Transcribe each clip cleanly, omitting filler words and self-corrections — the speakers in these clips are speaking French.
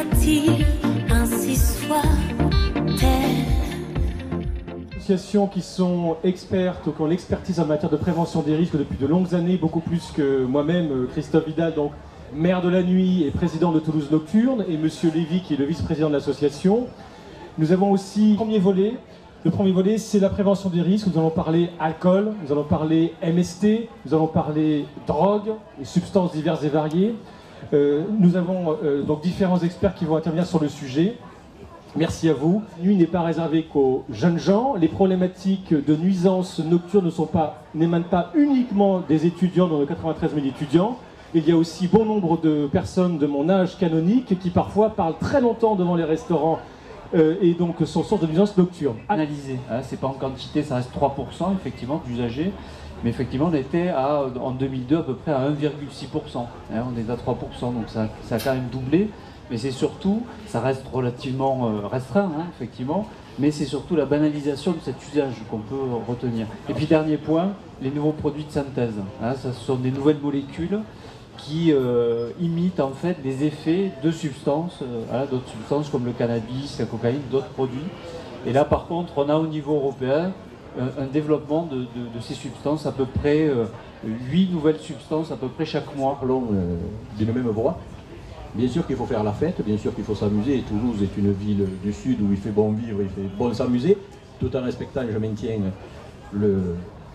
soit-il, ainsi soit-elle. Associations qui sont expertes ou qui ont l'expertise en matière de prévention des risques depuis de longues années, beaucoup plus que moi-même, Christophe Vidal, donc maire de la nuit et président de Toulouse Nocturne, et Monsieur Lévy qui est le vice-président de l'association. Nous avons aussi le premier volet. Le premier volet, c'est la prévention des risques. Nous allons parler alcool, nous allons parler MST, nous allons parler drogue et substances diverses et variées. Nous avons donc différents experts qui vont intervenir sur le sujet. Merci à vous. La nuit n'est pas réservée qu'aux jeunes gens. Les problématiques de nuisances nocturnes n'émanent pas uniquement des étudiants, dans nos 93 000 étudiants. Il y a aussi bon nombre de personnes de mon âge canonique qui parfois parlent très longtemps devant les restaurants et donc sont source de nuisances nocturnes. Analysé, hein, c'est pas en quantité, ça reste 3% effectivement d'usagers. Mais effectivement, on était en 2002 à peu près à 1,6%. Hein, on est à 3%, donc ça a quand même doublé. Mais c'est surtout, ça reste relativement restreint, hein, effectivement, mais c'est surtout la banalisation de cet usage qu'on peut retenir. Et puis dernier point, les nouveaux produits de synthèse. Hein, ce sont des nouvelles molécules qui imitent en fait des effets de substances, d'autres substances comme le cannabis, la cocaïne, d'autres produits. Et là par contre, on a au niveau européen un développement de ces substances, à peu près 8 nouvelles substances à peu près chaque mois. Parlons d'une même voie. Bien sûr qu'il faut faire la fête, bien sûr qu'il faut s'amuser. Et Toulouse est une ville du sud où il fait bon vivre, il fait bon s'amuser, tout en respectant, je maintiens,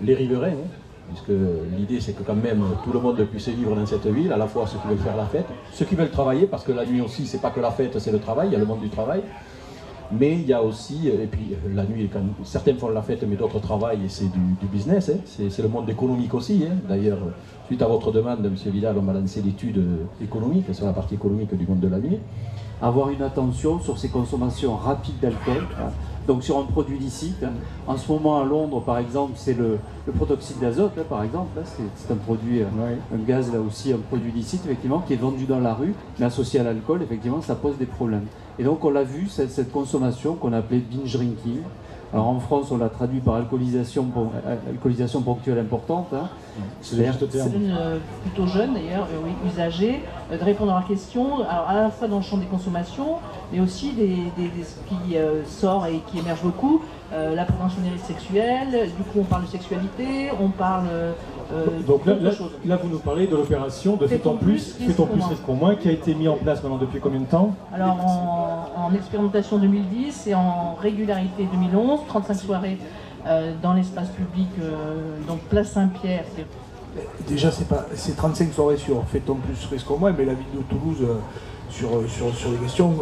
les riverains. Hein, puisque l'idée c'est que quand même tout le monde puisse vivre dans cette ville, à la fois ceux qui veulent faire la fête, ceux qui veulent travailler, parce que la nuit aussi c'est pas que la fête, c'est le travail, il y a le monde du travail. Mais il y a aussi, et puis la nuit, quand certains font la fête mais d'autres travaillent et c'est du business, hein, c'est le monde économique aussi. Hein. D'ailleurs, suite à votre demande, M. Vidal, on m'a lancé l'étude économique sur la partie économique du monde de la nuit. Avoir une attention sur ces consommations rapides d'alcool, hein, donc sur un produit licite. Hein. En ce moment à Londres, par exemple, c'est le protoxyde d'azote, hein, par exemple, c'est un produit, un gaz là aussi, un produit licite, effectivement, qui est vendu dans la rue, mais associé à l'alcool, effectivement, ça pose des problèmes. Et donc on l'a vu, cette consommation qu'on appelait binge drinking. Alors en France, on l'a traduit par alcoolisation ponctuelle importante. Hein. C'est plutôt jeune d'ailleurs, oui, usagé, de répondre à la question, alors à la fois dans le champ des consommations, mais aussi ce qui sort et qui émerge beaucoup, la prévention des risques sexuels, du coup on parle de sexualité, on parle donc là, vous nous parlez de l'opération de Fait-on plus, risque moins, qui a été mis en place maintenant depuis combien de temps? Alors en expérimentation 2010 et en régularité 2011, 35 soirées dans l'espace public, donc place Saint-Pierre. Déjà c'est 35 soirées sur Fait-on plus, risque moins, mais la ville de Toulouse sur les questions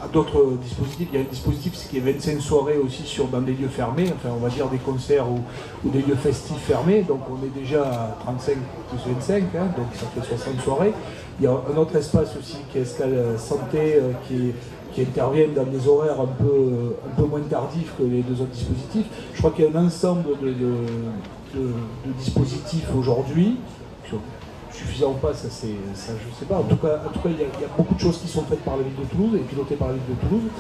à d'autres dispositifs. Il y a un dispositif qui est 25 soirées aussi dans des lieux fermés, enfin on va dire des concerts ou des lieux festifs fermés, donc on est déjà à 35 plus 25, hein, donc ça fait 60 soirées. Il y a un autre espace aussi qui est Escale Santé qui interviennent dans des horaires un peu moins tardifs que les deux autres dispositifs. Je crois qu'il y a un ensemble de dispositifs aujourd'hui. Suffisant ou pas, ça je sais pas. En tout cas, il y a beaucoup de choses qui sont faites par la ville de Toulouse et pilotées par la ville de Toulouse.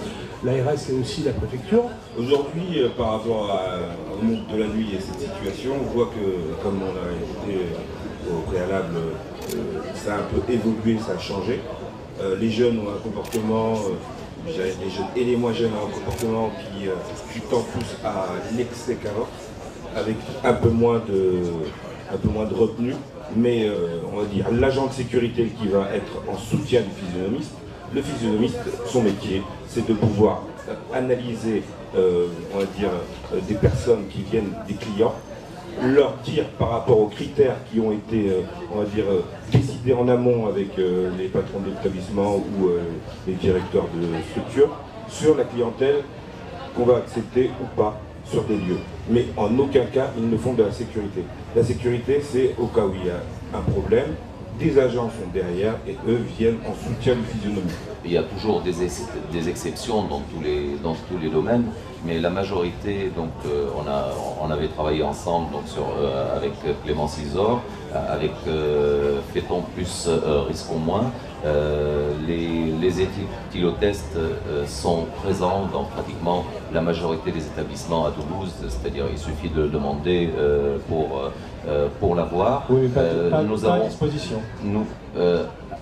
L'ARS et aussi la préfecture. Aujourd'hui, par rapport au monde de la nuit et cette situation, on voit que, comme on a écouté au préalable, ça a un peu évolué, ça a changé. Les jeunes ont un comportement, les jeunes et les moins jeunes ont un comportement qui tend plus à l'excès qu'avant, avec un peu moins de retenue. Mais on va dire l'agent de sécurité qui va être en soutien du physionomiste. Le physionomiste, son métier, c'est de pouvoir analyser, on va dire, des personnes qui viennent, des clients, leur dire par rapport aux critères qui ont été, on va dire, décidés en amont avec les patrons d'établissement ou les directeurs de structure, sur la clientèle qu'on va accepter ou pas sur des lieux. Mais en aucun cas, ils ne font de la sécurité. La sécurité, c'est au cas où il y a un problème, des agents sont derrière et eux viennent en soutien du physionomiste. Il y a toujours des exceptions dans tous les domaines, mais la majorité, donc on avait travaillé ensemble donc, avec Clémence Isor, avec Fait-on plus, risquons moins. Les éthylotestes sont présents dans pratiquement la majorité des établissements à Toulouse, c'est-à-dire il suffit de demander pour l'avoir. Oui, mais pas à disposition.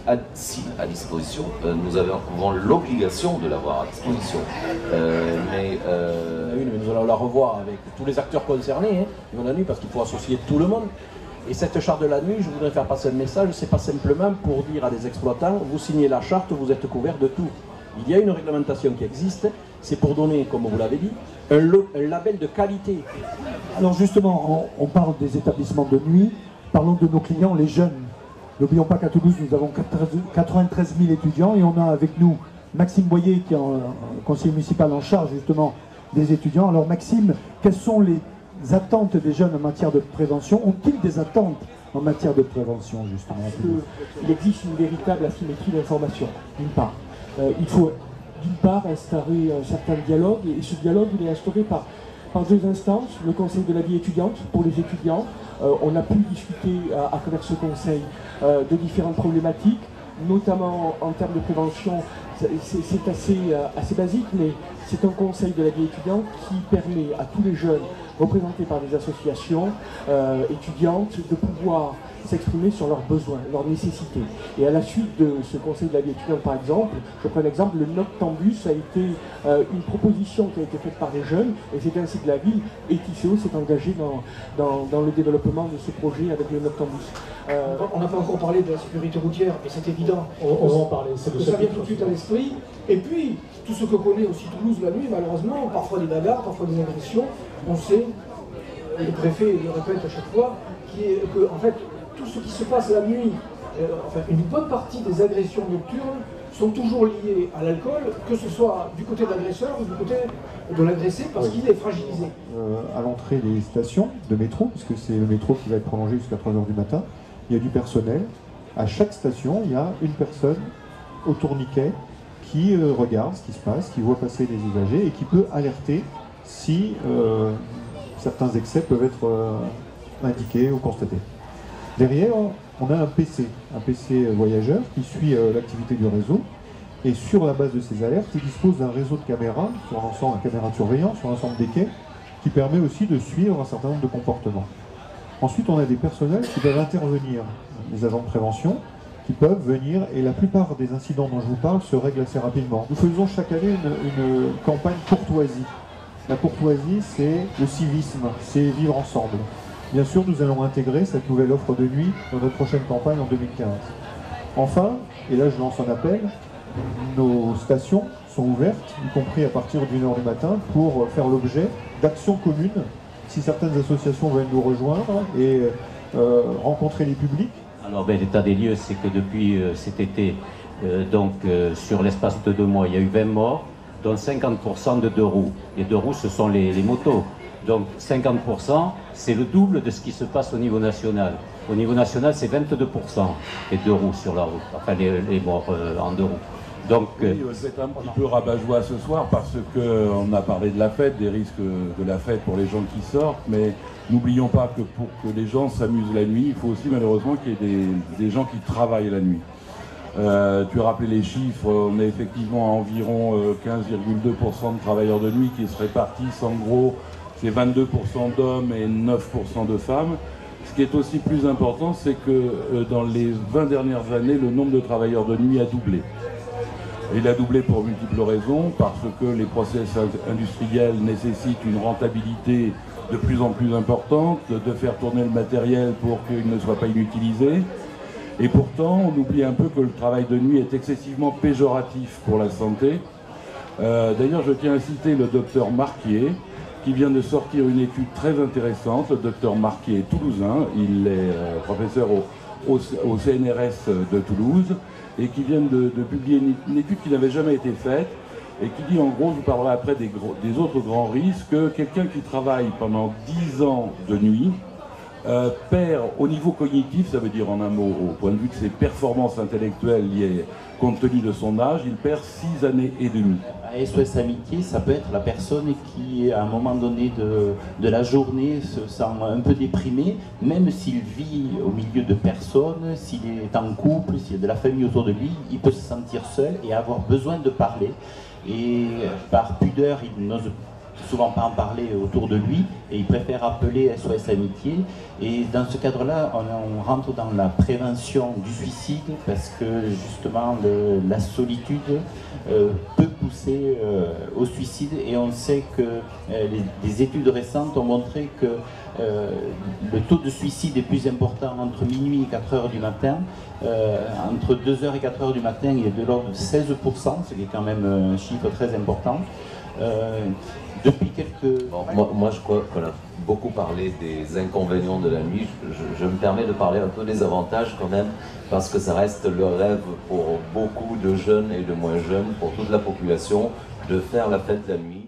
à disposition, nous avons l'obligation de l'avoir à disposition. Mais nous allons la revoir avec tous les acteurs concernés, de la nuit, parce qu'il faut associer tout le monde. Et cette charte de la nuit, je voudrais faire passer un message, c'est pas simplement pour dire à des exploitants, vous signez la charte, vous êtes couverts de tout. Il y a une réglementation qui existe, c'est pour donner, comme vous l'avez dit, un label de qualité. Alors justement, on parle des établissements de nuit, parlons de nos clients, les jeunes. N'oublions pas qu'à Toulouse, nous avons 93 000 étudiants et on a avec nous Maxime Boyer, qui est conseiller municipal en charge justement des étudiants. Alors Maxime, quelles sont les attentes des jeunes en matière de prévention? Ont-ils des attentes en matière de prévention justement? Il existe une véritable asymétrie d'information, d'une part. Il faut d'une part instaurer un certain dialogue, et ce dialogue il est instauré par deux instances, le conseil de la vie étudiante pour les étudiants. On a pu discuter à travers ce conseil de différentes problématiques, notamment en termes de prévention. C'est assez basique, mais c'est un conseil de la vie étudiante qui permet à tous les jeunes représentés par des associations étudiantes de pouvoir s'exprimer sur leurs besoins, leurs nécessités. Et à la suite de ce conseil de la vie étudiante, par exemple, je prends un exemple, le Noctambus a été une proposition qui a été faite par des jeunes, et c'est ainsi que la ville et TCO s'est engagé dans le développement de ce projet avec le Noctambus. On n'a pas encore parlé de la sécurité routière, et c'est évident. On va en parler, c'est le ça vient tout de suite à l'esprit. Et puis, tout ce que connaît aussi Toulouse la nuit, malheureusement, parfois des bagarres, parfois des agressions, on sait, le préfet le répète à chaque fois, que en fait, tout ce qui se passe la nuit, enfin une bonne partie des agressions nocturnes sont toujours liées à l'alcool, que ce soit du côté de l'agresseur ou du côté de l'agressé, parce qu'il est fragilisé. À l'entrée des stations de métro, puisque c'est le métro qui va être prolongé jusqu'à 3 h du matin, il y a du personnel. À chaque station, il y a une personne au tourniquet qui regarde ce qui se passe, qui voit passer les usagers et qui peut alerter si certains excès peuvent être indiqués ou constatés. Derrière, on a un PC voyageur qui suit l'activité du réseau, et sur la base de ces alertes, il dispose d'un réseau de caméras, sur l'ensemble, caméras de surveillance sur l'ensemble des quais, qui permet aussi de suivre un certain nombre de comportements. Ensuite, on a des personnels qui peuvent intervenir, des agents de prévention, qui peuvent venir, et la plupart des incidents dont je vous parle se règlent assez rapidement. Nous faisons chaque année une campagne courtoisie. La courtoisie, c'est le civisme, c'est vivre ensemble. Bien sûr, nous allons intégrer cette nouvelle offre de nuit dans notre prochaine campagne en 2015. Enfin, et là je lance un appel, nos stations sont ouvertes, y compris à partir d'1 h du matin, pour faire l'objet d'actions communes. Si certaines associations veulent nous rejoindre et rencontrer les publics. Alors l'état des lieux, c'est que depuis cet été, sur l'espace de 2 mois, il y a eu 20 morts, dont 50% de 2 roues. Les 2 roues, ce sont les motos. Donc 50%, c'est le double de ce qui se passe au niveau national. Au niveau national, c'est 22% les 2 roues sur la route, enfin les morts en 2 roues. Donc, oui, c'est un petit peu rabat-joie ce soir parce qu'on a parlé de la fête, des risques de la fête pour les gens qui sortent, mais n'oublions pas que pour que les gens s'amusent la nuit, il faut aussi malheureusement qu'il y ait des gens qui travaillent la nuit. Tu as rappelé les chiffres, on est effectivement à environ 15,2% de travailleurs de nuit qui se répartissent en gros, c'est 22% d'hommes et 9% de femmes. Ce qui est aussi plus important, c'est que dans les 20 dernières années, le nombre de travailleurs de nuit a doublé. Il a doublé pour multiples raisons, parce que les process industriels nécessitent une rentabilité de plus en plus importante, de faire tourner le matériel pour qu'il ne soit pas inutilisé. Et pourtant, on oublie un peu que le travail de nuit est excessivement péjoratif pour la santé. D'ailleurs, je tiens à citer le docteur Marquier, qui vient de sortir une étude très intéressante. Le docteur Marquier est toulousain, il est professeur au CNRS de Toulouse, et qui vient de publier une étude qui n'avait jamais été faite, et qui dit en gros, je vous parlerai après des autres grands risques, que quelqu'un qui travaille pendant 10 ans de nuit perd au niveau cognitif, ça veut dire en un mot, au point de vue de ses performances intellectuelles liées compte tenu de son âge, il perd 6 années et demie. SOS Amitié, ça peut être la personne qui, à un moment donné de la journée, se sent un peu déprimé, même s'il vit au milieu de personnes, s'il est en couple, s'il y a de la famille autour de lui, il peut se sentir seul et avoir besoin de parler. Et par pudeur, il n'ose souvent pas en parler autour de lui et il préfère appeler SOS Amitié. Et dans ce cadre-là, on rentre dans la prévention du suicide parce que justement la solitude peut pousser au suicide et on sait que des études récentes ont montré que le taux de suicide est plus important entre minuit et 4 heures du matin. Entre 2h et 4h du matin, il est de l'ordre de 16%, ce qui est quand même un chiffre très important. Depuis quelques... Moi, je crois qu'on a beaucoup parlé des inconvénients de la nuit. Je me permets de parler un peu des avantages quand même, parce que ça reste le rêve pour beaucoup de jeunes et de moins jeunes, pour toute la population, de faire la fête la nuit.